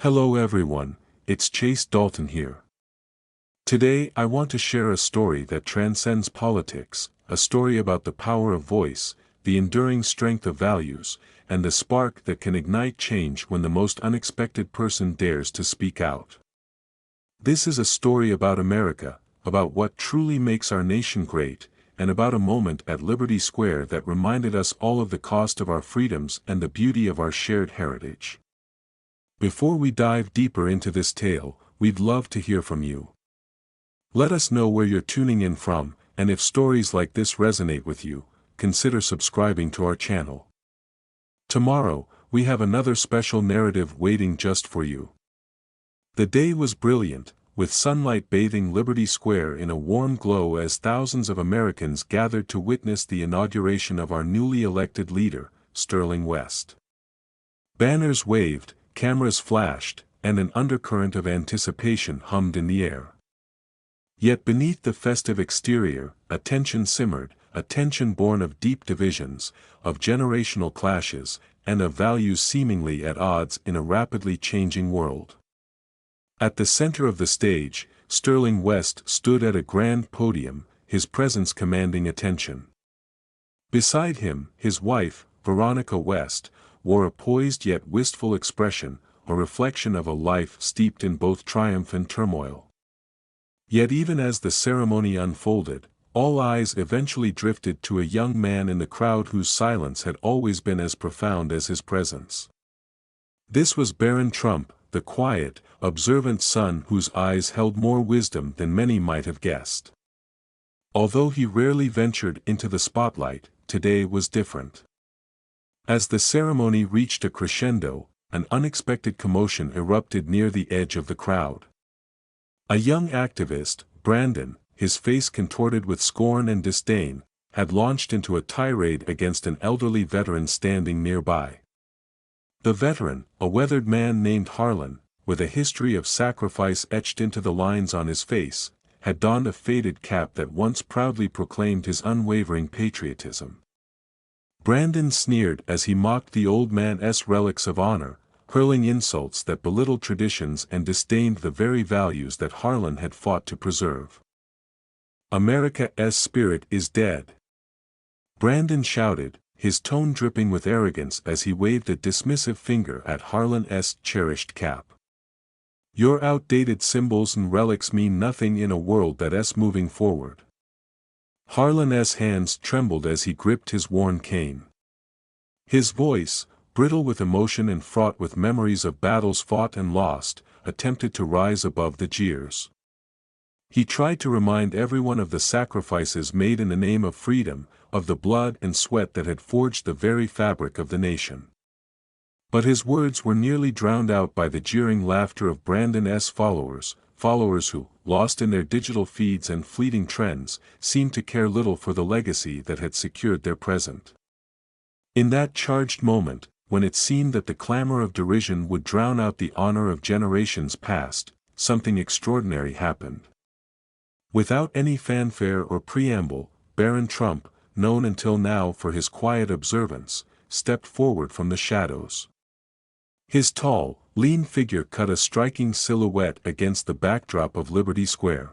Hello everyone, it's Chase Dalton here. Today I want to share a story that transcends politics, a story about the power of voice, the enduring strength of values, and the spark that can ignite change when the most unexpected person dares to speak out. This is a story about America, about what truly makes our nation great, and about a moment at Liberty Square that reminded us all of the cost of our freedoms and the beauty of our shared heritage. Before we dive deeper into this tale, we'd love to hear from you. Let us know where you're tuning in from, and if stories like this resonate with you, consider subscribing to our channel. Tomorrow, we have another special narrative waiting just for you. The day was brilliant, with sunlight bathing Liberty Square in a warm glow as thousands of Americans gathered to witness the inauguration of our newly elected leader, Sterling West. Banners waved, cameras flashed, and an undercurrent of anticipation hummed in the air. Yet beneath the festive exterior, a tension simmered, a tension born of deep divisions, of generational clashes, and of values seemingly at odds in a rapidly changing world. At the center of the stage, Sterling West stood at a grand podium, his presence commanding attention. Beside him, his wife, Veronica West, wore a poised yet wistful expression, a reflection of a life steeped in both triumph and turmoil. Yet even as the ceremony unfolded, all eyes eventually drifted to a young man in the crowd whose silence had always been as profound as his presence. This was Barron Trump, the quiet, observant son whose eyes held more wisdom than many might have guessed. Although he rarely ventured into the spotlight, today was different. As the ceremony reached a crescendo, an unexpected commotion erupted near the edge of the crowd. A young activist, Brandon, his face contorted with scorn and disdain, had launched into a tirade against an elderly veteran standing nearby. The veteran, a weathered man named Harlan, with a history of sacrifice etched into the lines on his face, had donned a faded cap that once proudly proclaimed his unwavering patriotism. Brandon sneered as he mocked the old man's relics of honor, hurling insults that belittled traditions and disdained the very values that Harlan had fought to preserve. America's spirit is dead. Brandon shouted, his tone dripping with arrogance as he waved a dismissive finger at Harlan's cherished cap. Your outdated symbols and relics mean nothing in a world that's moving forward. Harlan's hands trembled as he gripped his worn cane. His voice, brittle with emotion and fraught with memories of battles fought and lost, attempted to rise above the jeers. He tried to remind everyone of the sacrifices made in the name of freedom, of the blood and sweat that had forged the very fabric of the nation. But his words were nearly drowned out by the jeering laughter of Brandon's followers who, lost in their digital feeds and fleeting trends, seemed to care little for the legacy that had secured their present. In that charged moment, when it seemed that the clamor of derision would drown out the honor of generations past, something extraordinary happened. Without any fanfare or preamble, Barron Trump, known until now for his quiet observance, stepped forward from the shadows. His tall, lean figure cut a striking silhouette against the backdrop of Liberty Square.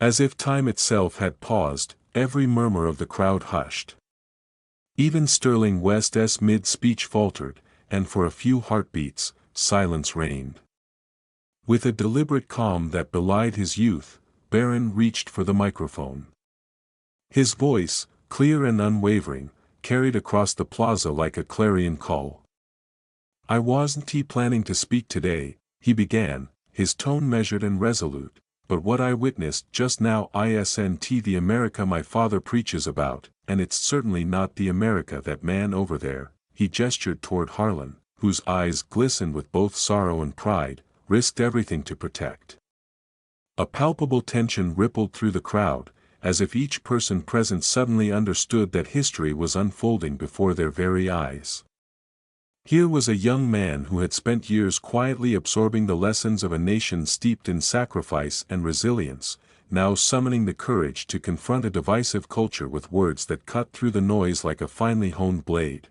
As if time itself had paused, every murmur of the crowd hushed. Even Sterling West's mid-speech faltered, and for a few heartbeats, silence reigned. With a deliberate calm that belied his youth, Barron reached for the microphone. His voice, clear and unwavering, carried across the plaza like a clarion call. I wasn't planning to speak today, he began, his tone measured and resolute, but what I witnessed just now isn't the America my father preaches about, and it's certainly not the America that man over there, he gestured toward Harlan, whose eyes glistened with both sorrow and pride, risked everything to protect. A palpable tension rippled through the crowd, as if each person present suddenly understood that history was unfolding before their very eyes. Here was a young man who had spent years quietly absorbing the lessons of a nation steeped in sacrifice and resilience, now summoning the courage to confront a divisive culture with words that cut through the noise like a finely honed blade.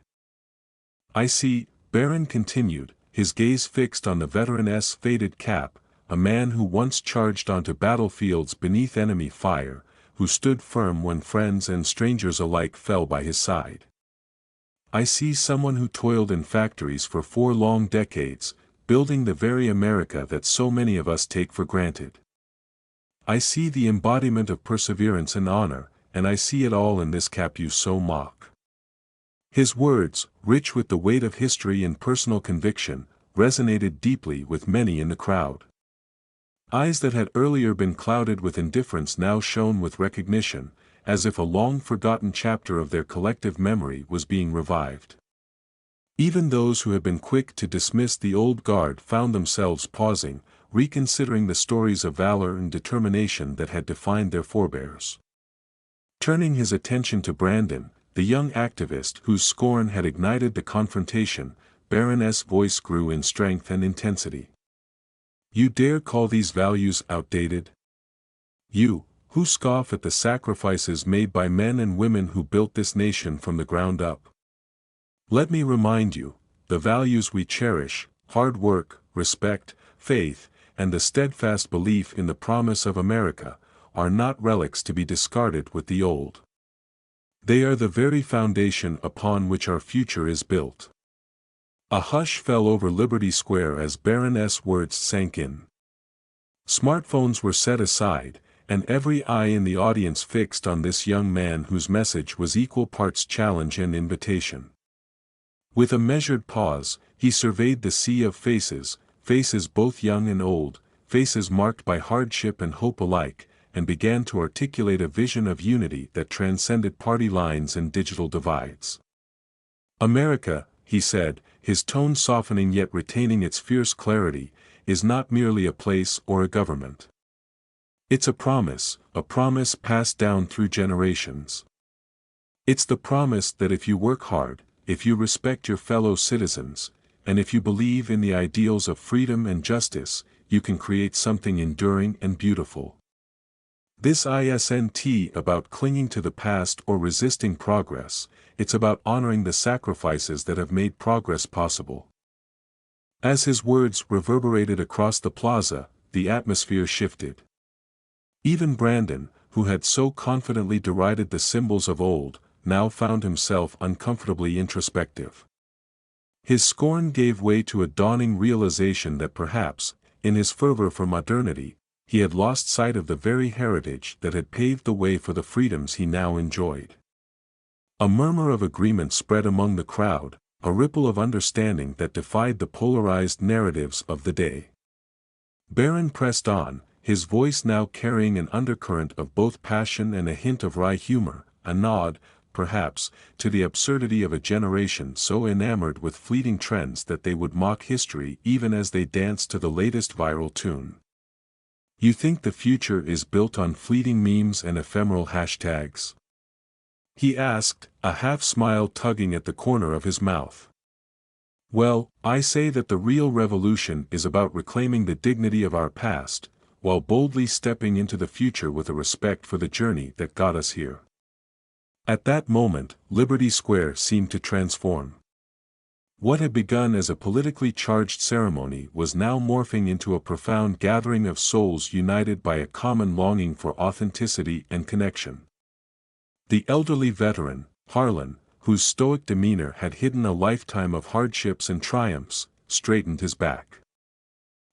I see, Barron continued, his gaze fixed on the veteran's faded cap, a man who once charged onto battlefields beneath enemy fire, who stood firm when friends and strangers alike fell by his side. I see someone who toiled in factories for 4 long decades, building the very America that so many of us take for granted. I see the embodiment of perseverance and honor, and I see it all in this cap you so mock. His words, rich with the weight of history and personal conviction, resonated deeply with many in the crowd. Eyes that had earlier been clouded with indifference now shone with recognition, as if a long-forgotten chapter of their collective memory was being revived. Even those who had been quick to dismiss the old guard found themselves pausing, reconsidering the stories of valor and determination that had defined their forebears. Turning his attention to Brandon, the young activist whose scorn had ignited the confrontation, Barron's voice grew in strength and intensity. You dare call these values outdated? You, who scoff at the sacrifices made by men and women who built this nation from the ground up. Let me remind you, the values we cherish, hard work, respect, faith, and the steadfast belief in the promise of America, are not relics to be discarded with the old. They are the very foundation upon which our future is built. A hush fell over Liberty Square as Barron's words sank in. Smartphones were set aside, and every eye in the audience fixed on this young man whose message was equal parts challenge and invitation. With a measured pause, he surveyed the sea of faces, faces both young and old, faces marked by hardship and hope alike, and began to articulate a vision of unity that transcended party lines and digital divides. America, he said, his tone softening yet retaining its fierce clarity, is not merely a place or a government. It's a promise passed down through generations. It's the promise that if you work hard, if you respect your fellow citizens, and if you believe in the ideals of freedom and justice, you can create something enduring and beautiful. This isn't about clinging to the past or resisting progress, it's about honoring the sacrifices that have made progress possible. As his words reverberated across the plaza, the atmosphere shifted. Even Brandon, who had so confidently derided the symbols of old, now found himself uncomfortably introspective. His scorn gave way to a dawning realization that perhaps, in his fervor for modernity, he had lost sight of the very heritage that had paved the way for the freedoms he now enjoyed. A murmur of agreement spread among the crowd, a ripple of understanding that defied the polarized narratives of the day. Barron pressed on, his voice now carrying an undercurrent of both passion and a hint of wry humor, a nod, perhaps, to the absurdity of a generation so enamored with fleeting trends that they would mock history even as they danced to the latest viral tune. You think the future is built on fleeting memes and ephemeral hashtags? He asked, a half-smile tugging at the corner of his mouth. Well, I say that the real revolution is about reclaiming the dignity of our past, while boldly stepping into the future with a respect for the journey that got us here. At that moment, Liberty Square seemed to transform. What had begun as a politically charged ceremony was now morphing into a profound gathering of souls united by a common longing for authenticity and connection. The elderly veteran, Harlan, whose stoic demeanor had hidden a lifetime of hardships and triumphs, straightened his back.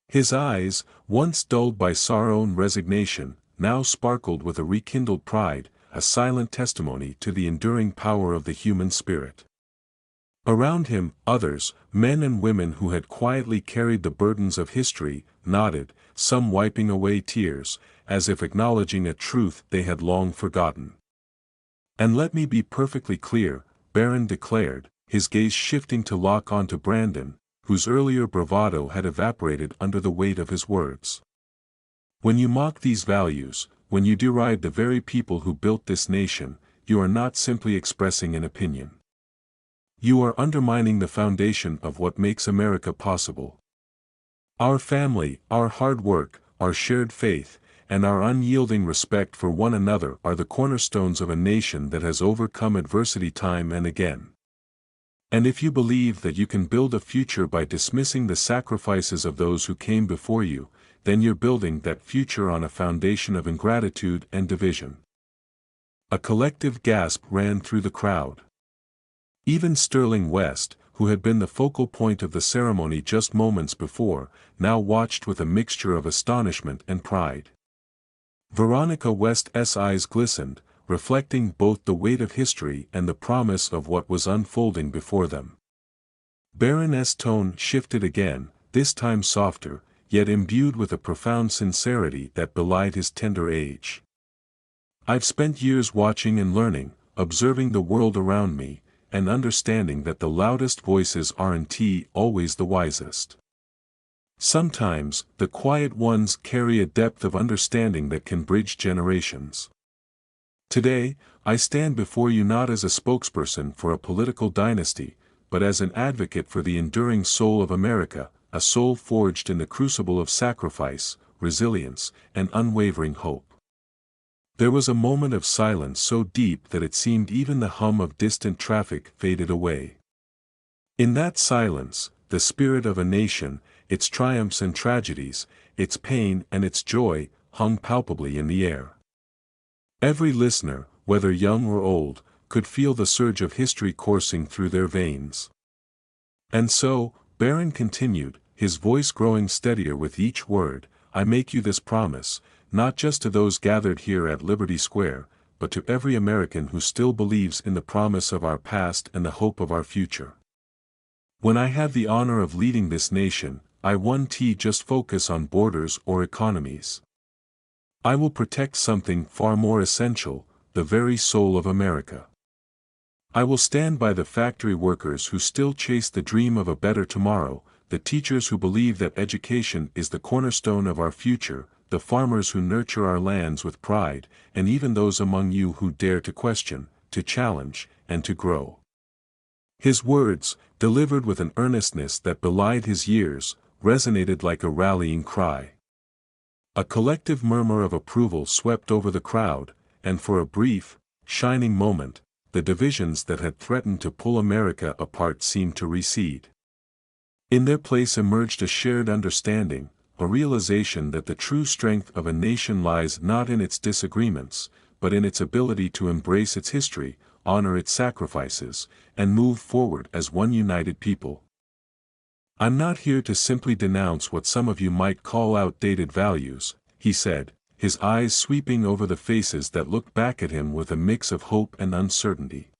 His eyes, once dulled by sorrow and resignation, now sparkled with a rekindled pride, a silent testimony to the enduring power of the human spirit. Around him, others, men and women who had quietly carried the burdens of history, nodded, some wiping away tears, as if acknowledging a truth they had long forgotten. And let me be perfectly clear, Barron declared, his gaze shifting to lock onto Brandon, whose earlier bravado had evaporated under the weight of his words. When you mock these values, when you deride the very people who built this nation, you are not simply expressing an opinion. You are undermining the foundation of what makes America possible. Our family, our hard work, our shared faith, and our unyielding respect for one another are the cornerstones of a nation that has overcome adversity time and again. And if you believe that you can build a future by dismissing the sacrifices of those who came before you, then you're building that future on a foundation of ingratitude and division. A collective gasp ran through the crowd. Even Sterling West, who had been the focal point of the ceremony just moments before, now watched with a mixture of astonishment and pride. Veronica West's eyes glistened, reflecting both the weight of history and the promise of what was unfolding before them. Barron's tone shifted again, this time softer, yet imbued with a profound sincerity that belied his tender age. I've spent years watching and learning, observing the world around me, and understanding that the loudest voices aren't always the wisest. Sometimes, the quiet ones carry a depth of understanding that can bridge generations. Today, I stand before you not as a spokesperson for a political dynasty, but as an advocate for the enduring soul of America, a soul forged in the crucible of sacrifice, resilience, and unwavering hope. There was a moment of silence so deep that it seemed even the hum of distant traffic faded away. In that silence, the spirit of a nation, its triumphs and tragedies, its pain and its joy, hung palpably in the air. Every listener, whether young or old, could feel the surge of history coursing through their veins. And so, Barron continued, his voice growing steadier with each word, I make you this promise, not just to those gathered here at Liberty Square, but to every American who still believes in the promise of our past and the hope of our future. When I have the honor of leading this nation, I won't just focus on borders or economies. I will protect something far more essential, the very soul of America. I will stand by the factory workers who still chase the dream of a better tomorrow, the teachers who believe that education is the cornerstone of our future, the farmers who nurture our lands with pride, and even those among you who dare to question, to challenge, and to grow. His words, delivered with an earnestness that belied his years, resonated like a rallying cry. A collective murmur of approval swept over the crowd, and for a brief, shining moment, the divisions that had threatened to pull America apart seemed to recede. In their place emerged a shared understanding, a realization that the true strength of a nation lies not in its disagreements, but in its ability to embrace its history, honor its sacrifices, and move forward as one united people. I'm not here to simply denounce what some of you might call outdated values, he said, his eyes sweeping over the faces that looked back at him with a mix of hope and uncertainty.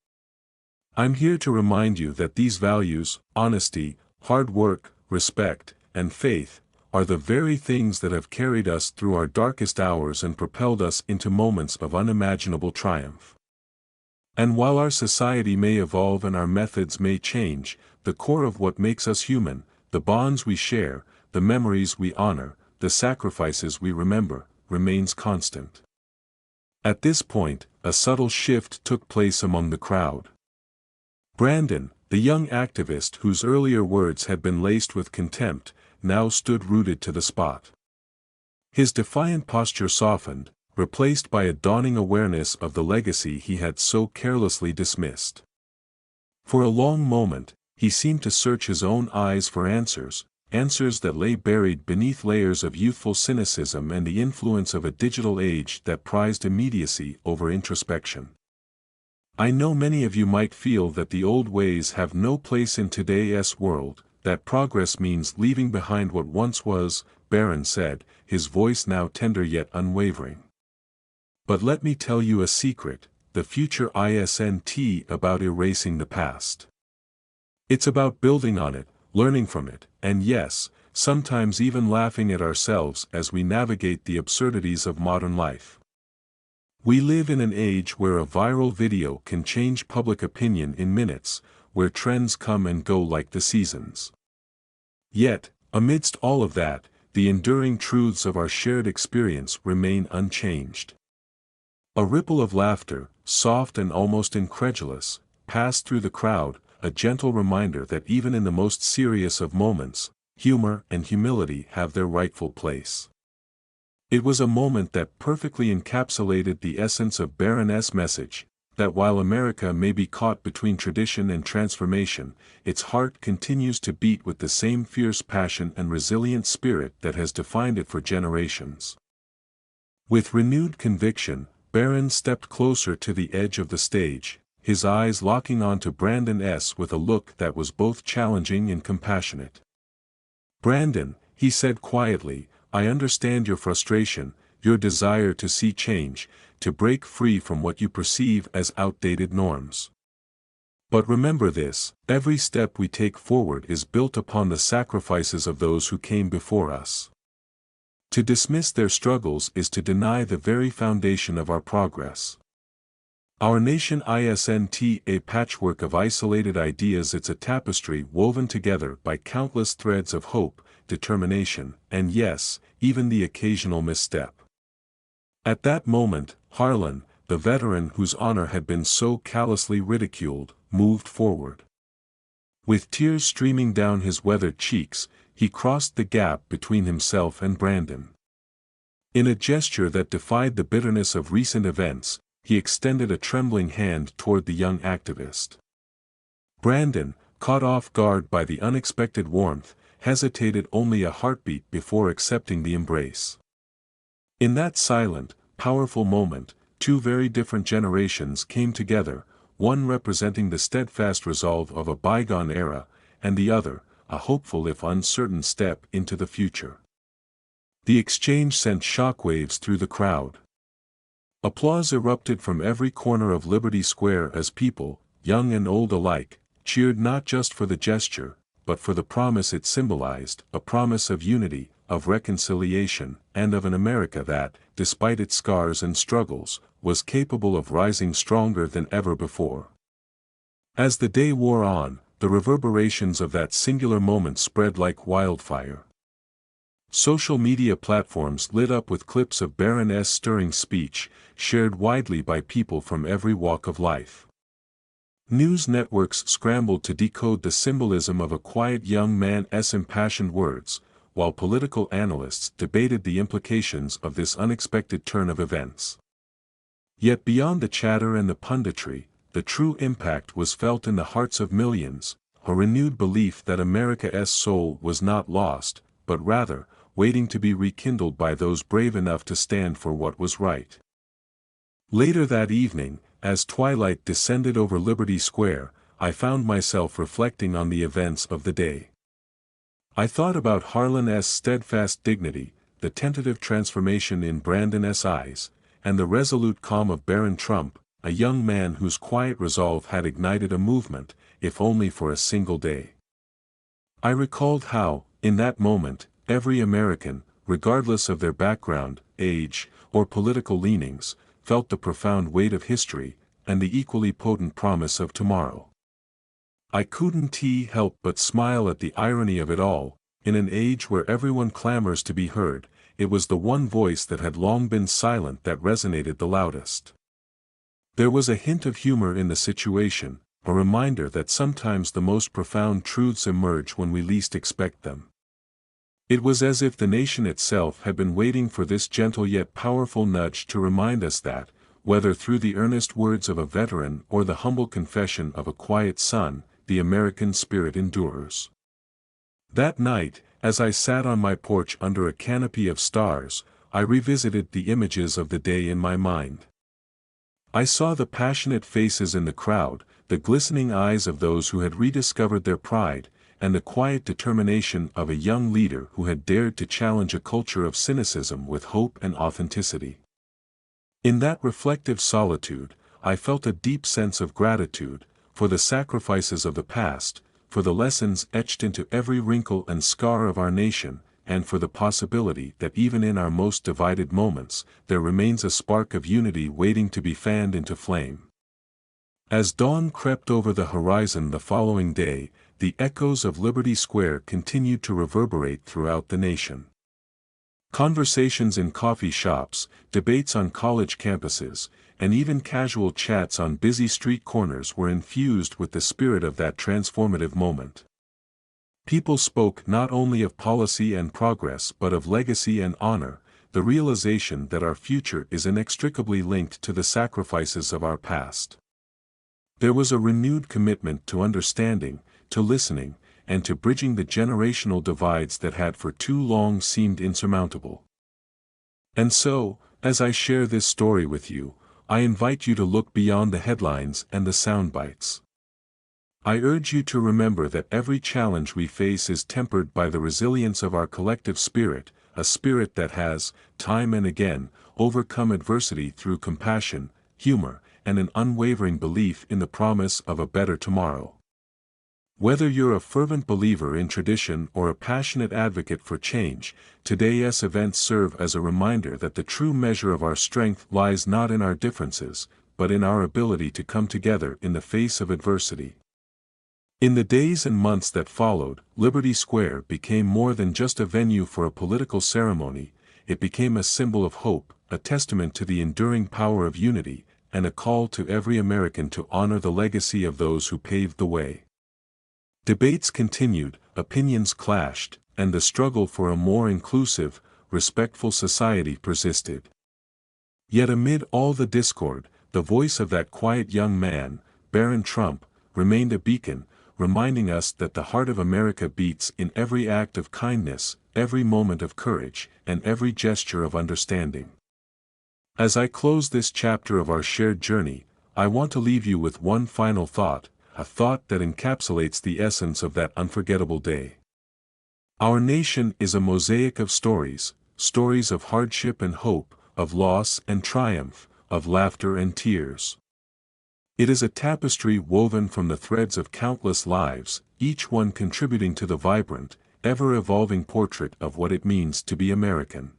I'm here to remind you that these values, honesty, hard work, respect, and faith, are the very things that have carried us through our darkest hours and propelled us into moments of unimaginable triumph. And while our society may evolve and our methods may change, the core of what makes us human, the bonds we share, the memories we honor, the sacrifices we remember, remains constant. At this point, a subtle shift took place among the crowd. Brandon, the young activist whose earlier words had been laced with contempt, now stood rooted to the spot. His defiant posture softened, replaced by a dawning awareness of the legacy he had so carelessly dismissed. For a long moment, he seemed to search his own eyes for answers that lay buried beneath layers of youthful cynicism and the influence of a digital age that prized immediacy over introspection. I know many of you might feel that the old ways have no place in today's world, that progress means leaving behind what once was, Barron said, his voice now tender yet unwavering. But let me tell you a secret, the future isn't about erasing the past. It's about building on it, learning from it, and yes, sometimes even laughing at ourselves as we navigate the absurdities of modern life. We live in an age where a viral video can change public opinion in minutes, where trends come and go like the seasons. Yet, amidst all of that, the enduring truths of our shared experience remain unchanged. A ripple of laughter, soft and almost incredulous, passed through the crowd, a gentle reminder that even in the most serious of moments, humor and humility have their rightful place. It was a moment that perfectly encapsulated the essence of Barron's message, that while America may be caught between tradition and transformation, its heart continues to beat with the same fierce passion and resilient spirit that has defined it for generations. With renewed conviction, Barron stepped closer to the edge of the stage, his eyes locking onto Brandon S. with a look that was both challenging and compassionate. "Brandon," he said quietly, "I understand your frustration, your desire to see change, to break free from what you perceive as outdated norms. But remember this: every step we take forward is built upon the sacrifices of those who came before us. To dismiss their struggles is to deny the very foundation of our progress. Our nation isn't a patchwork of isolated ideas, it's a tapestry woven together by countless threads of hope, determination, and yes, even the occasional misstep." At that moment, Harlan, the veteran whose honor had been so callously ridiculed, moved forward. With tears streaming down his weathered cheeks, he crossed the gap between himself and Brandon. In a gesture that defied the bitterness of recent events, he extended a trembling hand toward the young activist. Brandon, caught off guard by the unexpected warmth, hesitated only a heartbeat before accepting the embrace. In that silent, powerful moment, two very different generations came together, one representing the steadfast resolve of a bygone era, and the other, a hopeful if uncertain step into the future. The exchange sent shockwaves through the crowd. Applause erupted from every corner of Liberty Square as people, young and old alike, cheered not just for the gesture, but for the promise it symbolized, a promise of unity, of reconciliation, and of an America that, despite its scars and struggles, was capable of rising stronger than ever before. As the day wore on, the reverberations of that singular moment spread like wildfire. Social media platforms lit up with clips of Barron S. stirring speech, shared widely by people from every walk of life. News networks scrambled to decode the symbolism of a quiet young man's impassioned words, while political analysts debated the implications of this unexpected turn of events. Yet beyond the chatter and the punditry, the true impact was felt in the hearts of millions, a renewed belief that America's soul was not lost, but rather, waiting to be rekindled by those brave enough to stand for what was right. Later that evening, as twilight descended over Liberty Square, I found myself reflecting on the events of the day. I thought about Harlan's steadfast dignity, the tentative transformation in Brandon's eyes, and the resolute calm of Barron Trump, a young man whose quiet resolve had ignited a movement, if only for a single day. I recalled how, in that moment, every American, regardless of their background, age, or political leanings, felt the profound weight of history, and the equally potent promise of tomorrow. I couldn't help but smile at the irony of it all. In an age where everyone clamors to be heard, it was the one voice that had long been silent that resonated the loudest. There was a hint of humor in the situation, a reminder that sometimes the most profound truths emerge when we least expect them. It was as if the nation itself had been waiting for this gentle yet powerful nudge to remind us that, whether through the earnest words of a veteran or the humble confession of a quiet son, the American spirit endures. That night, as I sat on my porch under a canopy of stars, I revisited the images of the day in my mind. I saw the passionate faces in the crowd, the glistening eyes of those who had rediscovered their pride, and the quiet determination of a young leader who had dared to challenge a culture of cynicism with hope and authenticity. In that reflective solitude, I felt a deep sense of gratitude, for the sacrifices of the past, for the lessons etched into every wrinkle and scar of our nation, and for the possibility that even in our most divided moments, there remains a spark of unity waiting to be fanned into flame. As dawn crept over the horizon the following day, the echoes of Liberty Square continued to reverberate throughout the nation. Conversations in coffee shops, debates on college campuses, and even casual chats on busy street corners were infused with the spirit of that transformative moment. People spoke not only of policy and progress but of legacy and honor, the realization that our future is inextricably linked to the sacrifices of our past. There was a renewed commitment to understanding, to listening, and to bridging the generational divides that had for too long seemed insurmountable. And so, as I share this story with you, I invite you to look beyond the headlines and the soundbites. I urge you to remember that every challenge we face is tempered by the resilience of our collective spirit, a spirit that has, time and again, overcome adversity through compassion, humor, and an unwavering belief in the promise of a better tomorrow. Whether you're a fervent believer in tradition or a passionate advocate for change, today's events serve as a reminder that the true measure of our strength lies not in our differences, but in our ability to come together in the face of adversity. In the days and months that followed, Liberty Square became more than just a venue for a political ceremony. It became a symbol of hope, a testament to the enduring power of unity, and a call to every American to honor the legacy of those who paved the way. Debates continued, opinions clashed, and the struggle for a more inclusive, respectful society persisted. Yet amid all the discord, the voice of that quiet young man, Barron Trump, remained a beacon, reminding us that the heart of America beats in every act of kindness, every moment of courage, and every gesture of understanding. As I close this chapter of our shared journey, I want to leave you with one final thought, a thought that encapsulates the essence of that unforgettable day. Our nation is a mosaic of stories, stories of hardship and hope, of loss and triumph, of laughter and tears. It is a tapestry woven from the threads of countless lives, each one contributing to the vibrant, ever-evolving portrait of what it means to be American.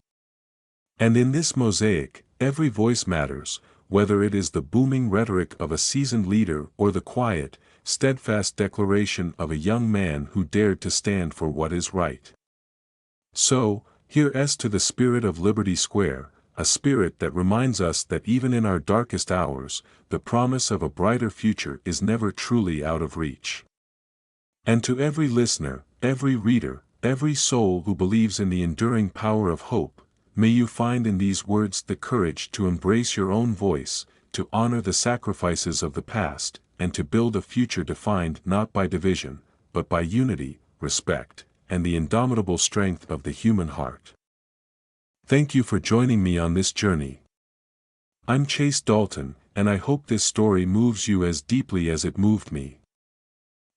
And in this mosaic, every voice matters, whether it is the booming rhetoric of a seasoned leader or the quiet, steadfast declaration of a young man who dared to stand for what is right. So, here's to the spirit of Liberty Square, a spirit that reminds us that even in our darkest hours, the promise of a brighter future is never truly out of reach. And to every listener, every reader, every soul who believes in the enduring power of hope, may you find in these words the courage to embrace your own voice, to honor the sacrifices of the past, and to build a future defined not by division, but by unity, respect, and the indomitable strength of the human heart. Thank you for joining me on this journey. I'm Chase Dalton, and I hope this story moves you as deeply as it moved me.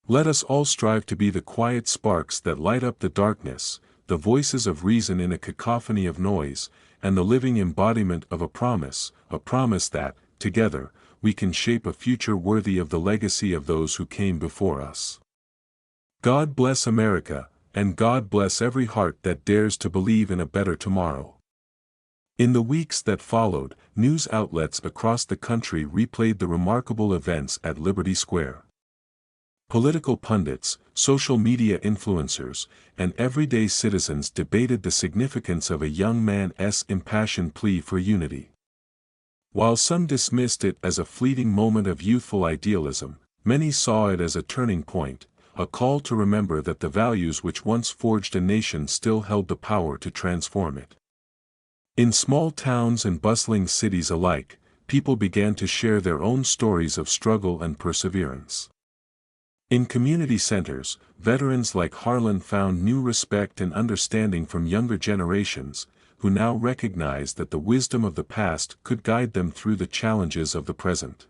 Let us all strive to be the quiet sparks that light up the darkness, the voices of reason in a cacophony of noise, and the living embodiment of a promise that, together, we can shape a future worthy of the legacy of those who came before us. God bless America, and God bless every heart that dares to believe in a better tomorrow. In the weeks that followed, news outlets across the country replayed the remarkable events at Liberty Square. Political pundits, social media influencers, and everyday citizens debated the significance of a young man's impassioned plea for unity. While some dismissed it as a fleeting moment of youthful idealism, many saw it as a turning point, a call to remember that the values which once forged a nation still held the power to transform it. In small towns and bustling cities alike, people began to share their own stories of struggle and perseverance. In community centers, veterans like Harlan found new respect and understanding from younger generations, who now recognized that the wisdom of the past could guide them through the challenges of the present.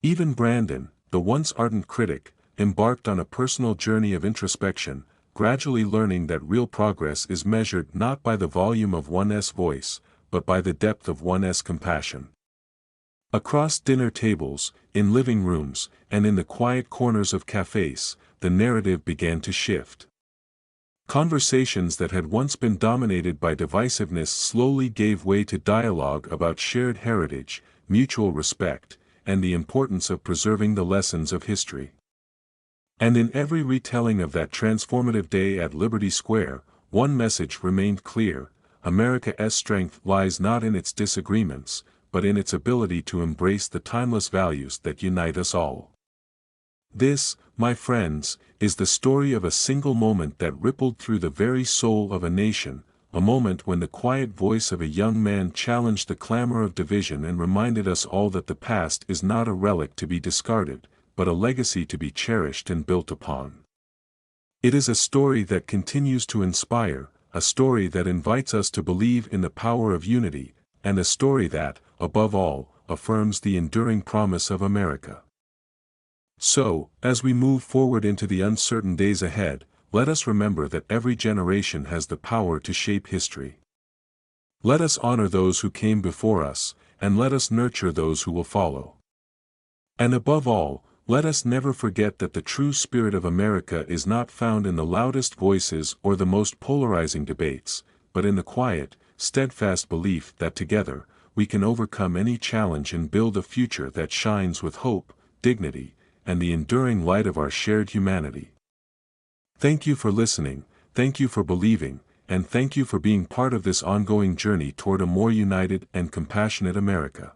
Even Brandon, the once ardent critic, embarked on a personal journey of introspection, gradually learning that real progress is measured not by the volume of one's voice, but by the depth of one's compassion. Across dinner tables, in living rooms, and in the quiet corners of cafes, the narrative began to shift. Conversations that had once been dominated by divisiveness slowly gave way to dialogue about shared heritage, mutual respect, and the importance of preserving the lessons of history. And in every retelling of that transformative day at Liberty Square, one message remained clear: America's strength lies not in its disagreements, but in its ability to embrace the timeless values that unite us all. This, my friends, is the story of a single moment that rippled through the very soul of a nation, a moment when the quiet voice of a young man challenged the clamor of division and reminded us all that the past is not a relic to be discarded, but a legacy to be cherished and built upon. It is a story that continues to inspire, a story that invites us to believe in the power of unity, and a story that, above all, affirms the enduring promise of America. So, as we move forward into the uncertain days ahead, let us remember that every generation has the power to shape history. Let us honor those who came before us, and let us nurture those who will follow. And above all, let us never forget that the true spirit of America is not found in the loudest voices or the most polarizing debates, but in the quiet, steadfast belief that together, we can overcome any challenge and build a future that shines with hope, dignity, and the enduring light of our shared humanity. Thank you for listening, thank you for believing, and thank you for being part of this ongoing journey toward a more united and compassionate America.